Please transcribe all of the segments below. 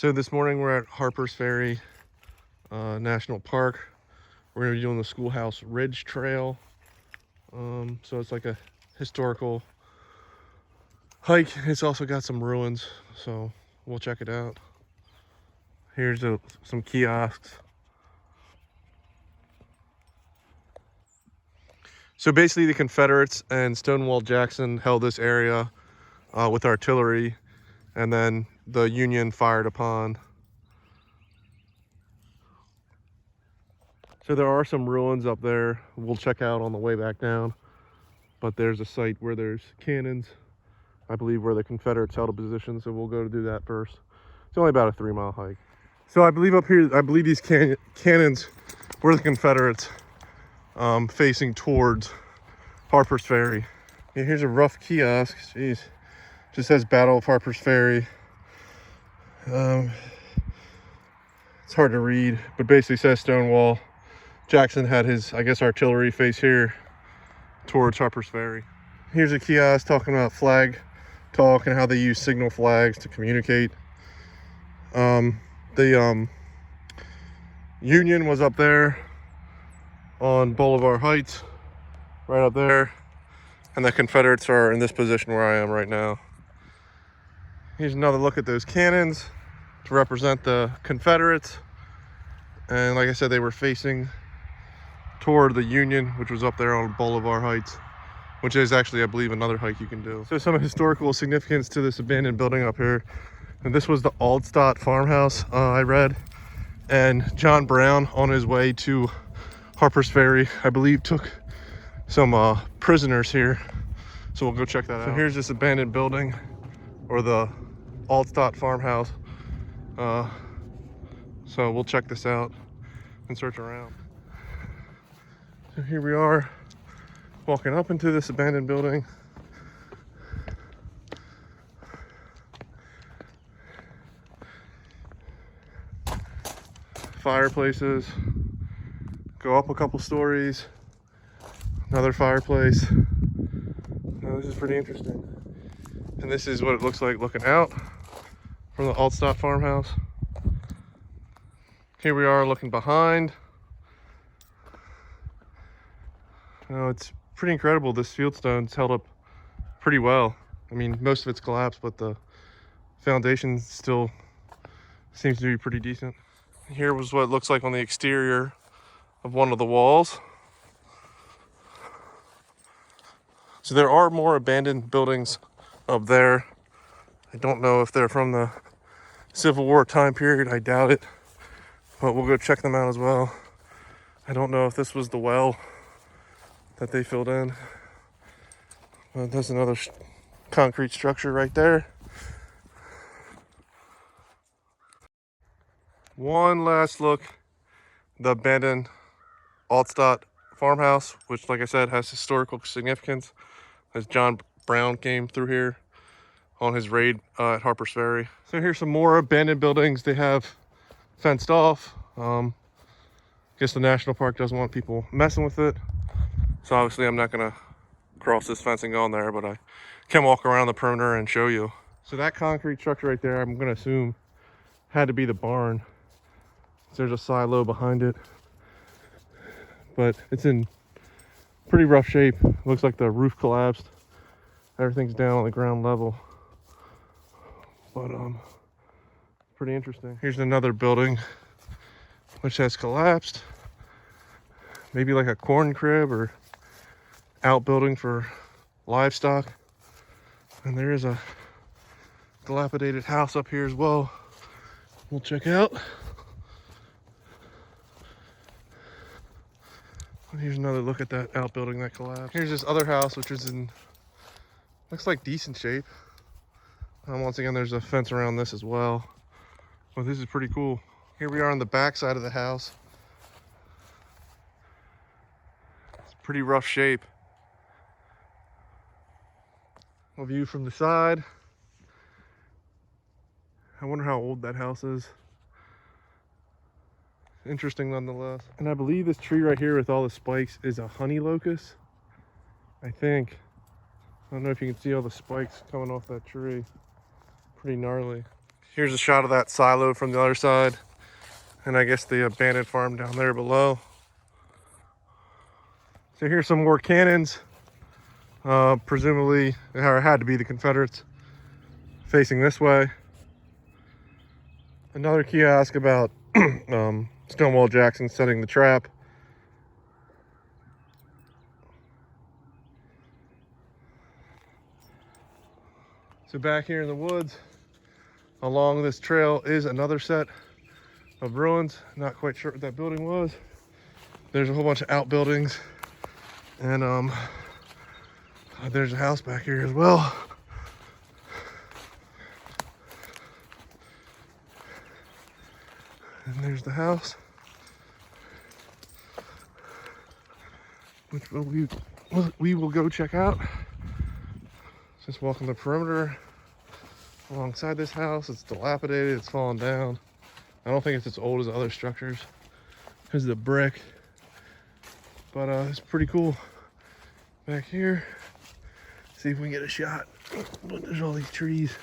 So this morning we're at Harpers Ferry National Park. We're going to be doing the Schoolhouse Ridge Trail. So it's like a historical hike. It's also got some ruins, so we'll check it out. Here's some kiosks. So basically the Confederates and Stonewall Jackson held this area with artillery, and then the Union fired upon. So there are some ruins up there we'll check out on the way back down. But there's a site where there's cannons, I believe, where the Confederates held a position, so we'll go to do that first. It's only about a 3-mile hike. So I believe up here, I believe these cannons were the Confederates facing towards Harpers Ferry. Yeah, here's a rough kiosk. Jeez. Just says Battle of Harpers Ferry. It's hard to read, but basically says Stonewall Jackson had his, I guess, artillery face here towards Harpers Ferry. Here's a kiosk talking about flag talk and how they use signal flags to communicate. The Union was up there on Boulevard Heights, right up there, and the Confederates are in this position where I am right now. Here's another look at those cannons to represent the Confederates, and like I said, they were facing toward the Union, which was up there on Boulevard Heights, which is actually, I believe, another hike you can do. So some historical significance to this abandoned building up here. And this was the Aldstott farmhouse, I read. And John Brown, on his way to Harpers Ferry, I believe, took some prisoners here. So we'll go check that out. So here's this abandoned building, or the Aldstott farmhouse. So we'll check this out and search around. So here we are, walking up into this abandoned building. Fireplaces, go up a couple stories, another fireplace. Now this is pretty interesting. And this is what it looks like looking out from the Aldstott farmhouse. Here we are looking behind. It's pretty incredible. This fieldstone's held up pretty well. I mean, most of it's collapsed, but the foundation still seems to be pretty decent. Here was what it looks like on the exterior of one of the walls. So there are more abandoned buildings up there. I don't know if they're from the Civil War time period. I doubt it, but we'll go check them out as well. I don't know if this was the well that they filled in. There's another concrete structure right there. One last look, the abandoned Aldstott farmhouse, which, like I said, has historical significance, as John Brown came through here on his raid at Harpers Ferry. So here's some more abandoned buildings. They have fenced off. I guess the national park doesn't want people messing with it. So obviously I'm not gonna cross this fence and go on there, but I can walk around the perimeter and show you. So that concrete structure right there, I'm gonna assume had to be the barn. There's a silo behind it, but it's in pretty rough shape. Looks like the roof collapsed. Everything's down on the ground level, but pretty interesting. Here's another building which has collapsed. Maybe like a corn crib or outbuilding for livestock. And there is a dilapidated house up here as well. We'll check out. Here's another look at that outbuilding that collapsed. Here's this other house, which is in, looks like decent shape. Once again, there's a fence around this as well. But this is pretty cool. Here we are on the back side of the house. It's pretty rough shape. A view from the side. I wonder how old that house is. Interesting nonetheless. And I believe this tree right here with all the spikes is a honey locust. I think. I don't know if you can see all the spikes coming off that tree. Pretty gnarly. Here's a shot of that silo from the other side, and I guess the abandoned farm down there below. So here's some more cannons, presumably, or it had to be the Confederates, facing this way. Another kiosk about Stonewall Jackson setting the trap. So back here in the woods, along this trail is another set of ruins. Not quite sure what that building was. There's a whole bunch of outbuildings, and there's a house back here as well. And there's the house, which we will go check out. Just walking the perimeter alongside this house. It's dilapidated, it's fallen down. I don't think it's as old as other structures because of the brick, but it's pretty cool. Back here, see if we can get a shot. But there's all these trees.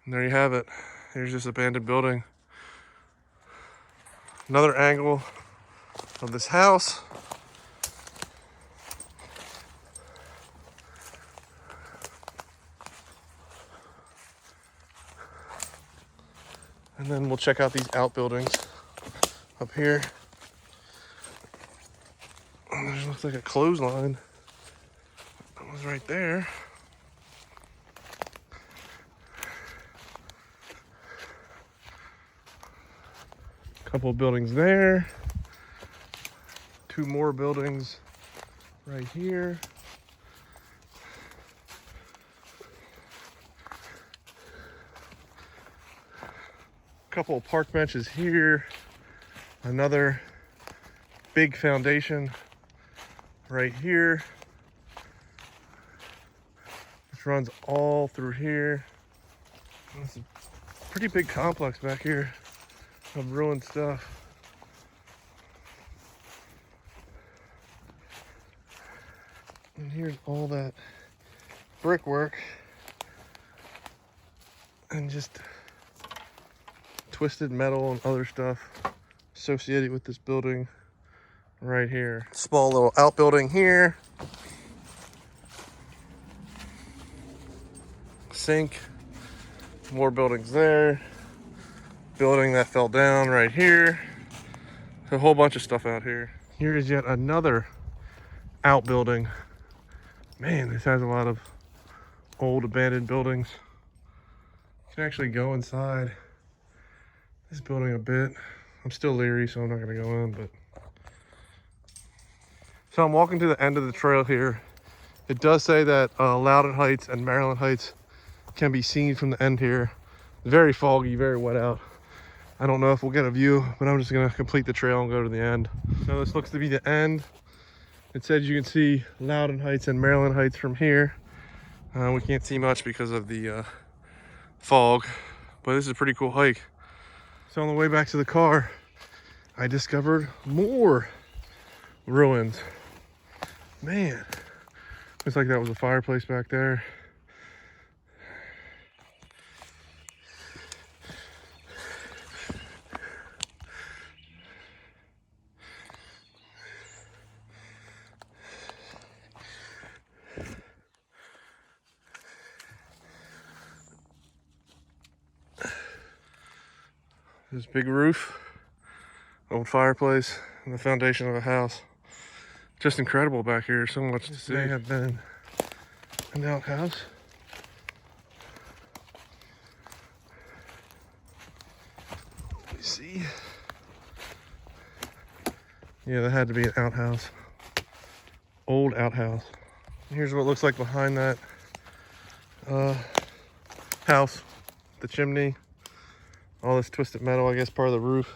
And there you have it. Here's this abandoned building. Another angle of this house. And then we'll check out these outbuildings up here. There looks like a clothesline. That was right there. Couple of buildings there. Two more buildings right here. Couple of park benches here. Another big foundation right here, which runs all through here. It's a pretty big complex back here of ruined stuff. And here's all that brickwork and just twisted metal and other stuff associated with this building right here. Small little outbuilding here. Sink. More buildings there. Building that fell down right here. A whole bunch of stuff out here. Here is yet another outbuilding. Man, this has a lot of old abandoned buildings. You can actually go inside this building a bit. I'm still leery, so I'm not gonna go in, but. So I'm walking to the end of the trail here. It does say that Loudon Heights and Maryland Heights can be seen from the end here. Very foggy, very wet out. I don't know if we'll get a view, but I'm just gonna complete the trail and go to the end. So this looks to be the end. It says you can see Loudon Heights and Maryland Heights from here. We can't see much because of the fog, but this is a pretty cool hike. So on the way back to the car, I discovered more ruins. Man, looks like that was a fireplace back there. This big roof, old fireplace, and the foundation of a house. Just incredible back here. So much to see. May have been an outhouse. Let me see. Yeah, that had to be an outhouse. Old outhouse. Here's what it looks like behind that house. The chimney. All this twisted metal, I guess part of the roof.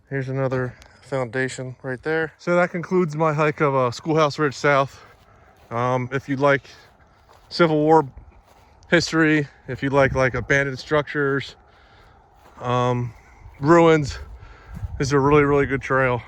Here's another foundation right there. So that concludes my hike of Schoolhouse Ridge South. If you'd like Civil War history, if you'd like abandoned structures, ruins, this is a really, really good trail.